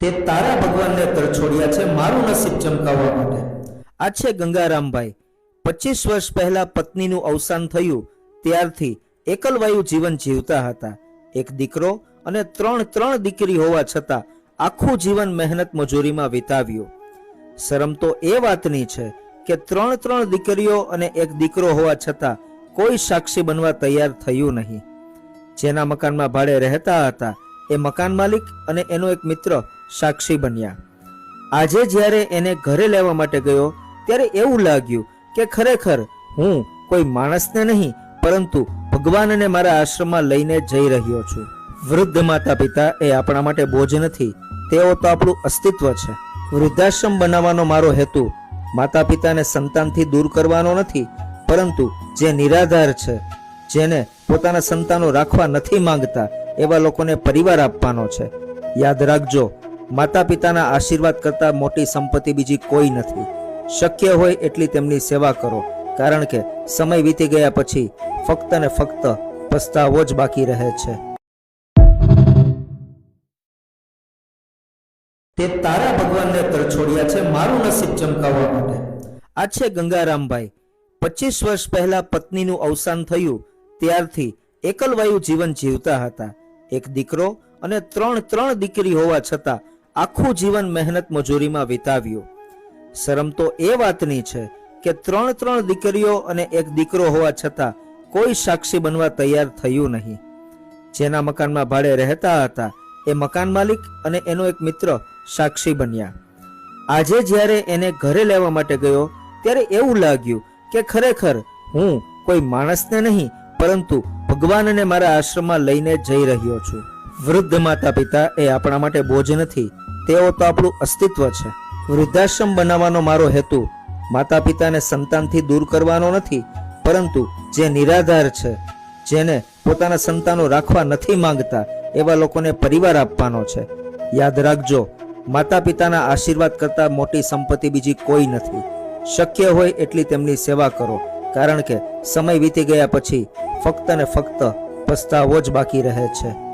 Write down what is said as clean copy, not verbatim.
તે તારા ભગવાનને તરછોડ્યા છે મારું નસીબ ચમકાવવા માટે। આ છે ગંગારામભાઈ। 25 વર્ષ પહેલા પત્નીનું અવસાન થયું ત્યારથી એકલવાયુ જીવન જીવતા હતા। એક દીકરો અને ત્રણ દીકરી હોવા છતાં આખું જીવન મહેનત મજૂરીમાં વિતાવ્યું। શરમ તો એ વાતની છે કે ત્રણ દીકરીઓ અને એક દીકરો હોવા છતાં કોઈ સાક્ષી બનવા તૈયાર થયું નહીં। જેના મકાનમાં ભાડે રહેતા હતા એ મકાન માલિક અને એનો એક મિત્ર સાક્ષી બન્યા। આજે જ્યારે એને ઘરે લેવા માટે ગયો ત્યારે એવું લાગ્યું કે ખરેખર હું કોઈ માણસને નહીં પરંતુ ભગવાનને મારા આશ્રમમાં લઈને જઈ રહ્યો છું। વૃદ્ધ માતા પિતા એ આપણા માટે બોજ નથી, તેઓ તો આપણું અસ્તિત્વ છે। વૃદ્ધાશ્રમ બનાવવાનો મારો હેતુ માતા પિતાને સંતાનથી દૂર કરવાનો નથી, પરંતુ જે નિરાધાર છે, જેને પોતાના સંતાનો રાખવા નથી માંગતા એવા લોકોને પરિવાર આપવાનો છે। યાદ રાખજો, માતા પિતાના આશીર્વાદ કરતા મોટી સંપત્તિ બીજી કોઈ નથી। શક્ય હોય એટલી તેમની સેવા કરો, કારણ કે સમય વીતી ગયા પછી ફક્ત ને ફક્ત પસ્તાવો જ બાકી રહે છે। તે તારા ભગવાનને તરછોડ્યા છે મારું નસીબ ચમકાવવા માટે। આ છે ગંગારામભાઈ। 25 વર્ષ પહેલા પત્નીનું અવસાન થયું ત્યારથી એકલવાયુ જીવન જીવતા હતા। એક દીકરો અને ત્રણ દીકરી હોવા છતાં આખું જીવન મહેનત મજૂરીમાં વિતાવ્યું। શરમ તો એ વાતની છે કે ત્રણ દીકરીઓ અને એક દીકરો હોવા છતાં કોઈ સાક્ષી બનવા તૈયાર થયું નહીં। જેના મકાનમાં ભાડે રહેતા હતા એ મકાન માલિક અને એનો એક મિત્ર સાક્ષી બન્યા। આજે જ્યારે એને ઘરે લેવા માટે ગયો ત્યારે એવું લાગ્યું કે ખરેખર હું કોઈ માણસને નહીં પરંતુ ભગવાનને મારા આશ્રમમાં લઈને જઈ રહ્યો છું। વૃદ્ધ માતા પિતા એ આપણા માટે બોજ નથી, તેઓ તો આપણું અસ્તિત્વ છે। વૃદ્ધાશ્રમ બનાવવાનો મારો હેતુ માતા પિતાને સંતાનથી દૂર કરવાનો નથી, પરંતુ જે નિરાધાર છે, જેને પોતાના સંતાનો રાખવા નથી માંગતા એવા લોકોને પરિવાર આપવાનો છે। યાદ રાખજો, માતા પિતાના આશીર્વાદ કરતા મોટી સંપત્તિ બીજી કોઈ નથી। શક્ય હોય એટલી તેમની સેવા કરો, કારણ કે સમય વીતી ગયા પછી ફક્ત ને ફક્ત પસ્તાવો જ બાકી રહે છે।